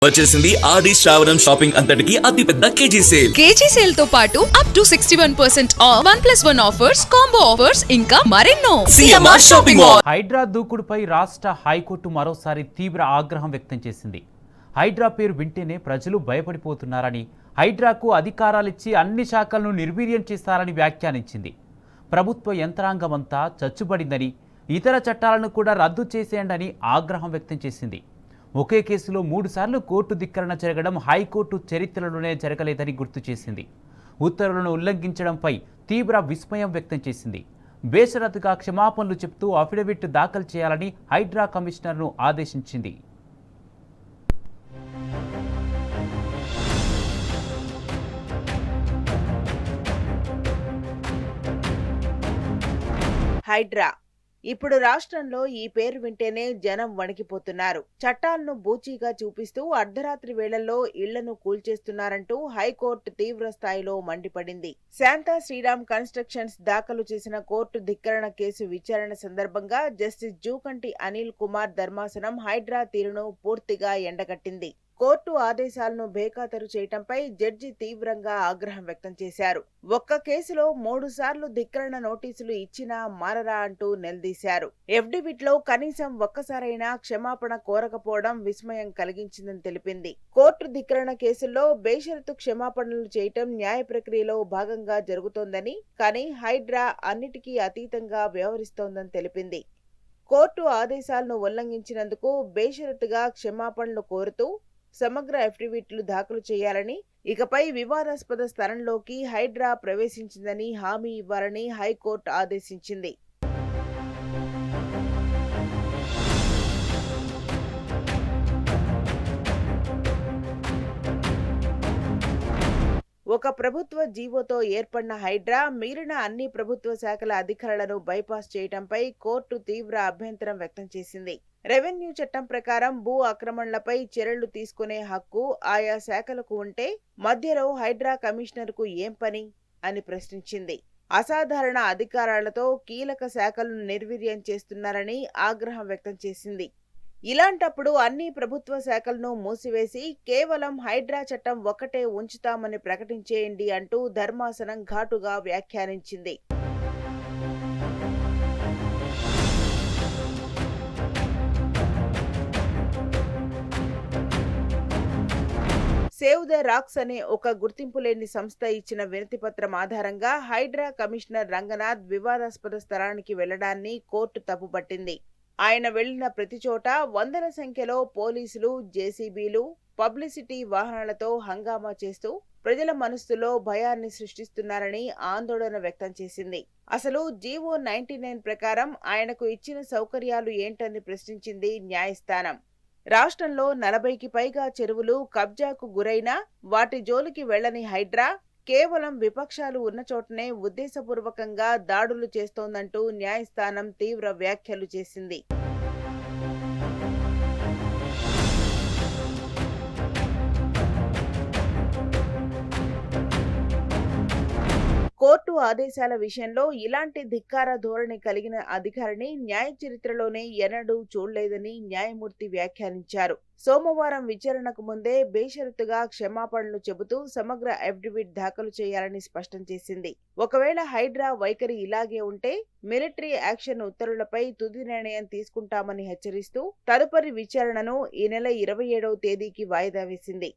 వచ్చేసింది ఆది శ్రావణం షాపింగ్ అంతటికి అతిపెద్ద కేజీ సేల్. కేజీ సేల్ తో పాటు up to 61% off 1+1 offers, combo offers ఇంకా మరెన్నో. CMR shopping mall. హైడ్రా దూకుడుపై రాష్ట్ర హైకోర్టు మరోసారి తీవ్ర ఆగ్రహం వ్యక్తం చేసింది. హైడ్రా పేరు వింటేనే ప్రజలు భయపడిపోతున్నారని, హైడ్రాకు అధికారాలిచ్చి అన్ని శాఖలను నిర్వీర్యం చేస్తారని వ్యాఖ్యానించింది. ప్రభుత్వ యంత్రాంగమంతా చచ్చుబడిందని, ఇతర చట్టాలను కూడా రద్దు చేసేయండని ఆగ్రహం వ్యక్తం చేసింది. ఒకే కేసులో 3 సార్లు కోర్టు ధిక్కరణ జరగడం హైకోర్టు చరిత్రలోనే జరగలేదని గుర్తు చేసింది. ఉత్తర్వులను ఉల్లంఘించడంపై తీవ్ర విస్మయం వ్యక్తం చేసింది. బేషరతుగా క్షమాపణలు చెప్తూ అఫిడవిట్ దాఖలు చేయాలని హైడ్రా కమిషనర్ను ఆదేశించింది. హైడ్రా ఇప్పుడు రాష్ట్రంలో ఈ పేరు వింటేనే జనం వణికిపోతున్నారు. చట్టాలను బూచీగా చూపిస్తూ అర్ధరాత్రి వేళల్లో ఇళ్లను కూల్చేస్తున్నారంటూ హైకోర్టు తీవ్ర స్థాయిలో మండిపడింది. శాంతా శ్రీరామ్ కన్స్ట్రక్షన్స్ దాఖలు చేసిన కోర్టు ధిక్కరణ కేసు విచారణ సందర్భంగా జస్టిస్ జూకంటి అనిల్ కుమార్ ధర్మాసనం హైడ్రా తీరును పూర్తిగా ఎండగట్టింది. కోర్టు ఆదేశాలను బేఖాతరు చేయటంపై జడ్జి తీవ్రంగా ఆగ్రహం వ్యక్తం చేశారు. ఒక్క కేసులో 3 సార్లు ధిక్కరణ నోటీసులు ఇచ్చినా మారరా అంటూ నిలదీశారు. ఎఫ్డివిట్ లో కనీసం ఒక్కసారైనా క్షమాపణ కోరకపోవడం విస్మయం కలిగించిందని తెలిపింది. కోర్టు ధిక్కరణ కేసుల్లో బేషరతు క్షమాపణలు చేయటం న్యాయ ప్రక్రియలో భాగంగా జరుగుతోందని, కానీ హైడ్రా అన్నిటికీ అతీతంగా వ్యవహరిస్తోందని తెలిపింది. కోర్టు ఆదేశాలను ఉల్లంఘించినందుకు బేషరతుగా క్షమాపణలు కోరుతూ సమగ్ర అఫిడవిట్లు దాఖలు చేయాలని, ఇకపై వివాదాస్పద స్థలంలోకి హైడ్రా ప్రవేశించిందని హామీ ఇవ్వాలని హైకోర్టు ఆదేశించింది. ఒక ప్రభుత్వ జీవోతో ఏర్పడిన హైడ్రా మిగిలిన అన్ని ప్రభుత్వ శాఖల అధికారులను బైపాస్ చేయడంపై కోర్టు తీవ్ర అభ్యంతరం వ్యక్తం చేసింది. రెవెన్యూ చట్టం ప్రకారం భూ ఆక్రమణలపై చర్యలు తీసుకునే హక్కు ఆయా శాఖలకు ఉంటే మధ్యలో హైడ్రా కమిషనర్కు ఏం పని అని ప్రశ్నించింది. అసాధారణ అధికారాలతో కీలక శాఖలను నిర్వీర్యం చేస్తున్నారని ఆగ్రహం వ్యక్తం చేసింది. ఇలాంటప్పుడు అన్ని ప్రభుత్వ శాఖలను మూసివేసి కేవలం హైడ్రా చట్టం ఒక్కటే ఉంచుతామని ప్రకటించేయండి అంటూ ధర్మాసనం ఘాటుగా వ్యాఖ్యానించింది. సేవ్ ద రాక్స్ అనే ఒక గుర్తింపు లేని సంస్థ ఇచ్చిన వినతిపత్రం ఆధారంగా హైడ్రా కమిషనర్ రంగనాథ్ వివాదాస్పద స్థలానికి వెళ్లడాన్ని కోర్టు తప్పుపట్టింది. ఆయన వెళ్లిన ప్రతి చోట వందల సంఖ్యలో పోలీసులు, జేసీబీలు, పబ్లిసిటీ వాహనాలతో హంగామా చేస్తూ ప్రజల మనస్సులో భయాన్ని సృష్టిస్తున్నారని ఆందోళన వ్యక్తం చేసింది. అసలు జీవో 99 ప్రకారం ఆయనకు ఇచ్చిన సౌకర్యాలు ఏంటని ప్రశ్నించింది న్యాయస్థానం. రాష్ట్రంలో 40కి పైగా చెరువులు కబ్జాకు గురైనా వాటి జోలికి వెళ్లని హైడ్రా కేవలం విపక్షాలు ఉన్న చోటనే ఉద్దేశపూర్వకంగా దాడులు చేస్తోందంటూ న్యాయస్థానం తీవ్ర వ్యాఖ్యలు చేసింది. కోర్టు ఆదేశాల విషయంలో ఇలాంటి ధిక్కార ధోరణి కలిగిన అధికారిని న్యాయ చరిత్రలోనే ఎన్నడూ చూడలేదని న్యాయమూర్తి వ్యాఖ్యానించారు. సోమవారం విచారణకు ముందే బేషరతుగా క్షమాపణలు చెబుతూ సమగ్ర అఫిడవిట్ దాఖలు చేయాలని స్పష్టం చేసింది. ఒకవేళ హైడ్రా వైఖరి ఇలాగే ఉంటే మిలిటరీ యాక్షన్ ఉత్తర్వులపై తుది నిర్ణయం తీసుకుంటామని హెచ్చరిస్తూ తదుపరి విచారణను ఈ నెల 27వ తేదీకి వాయిదా వేసింది.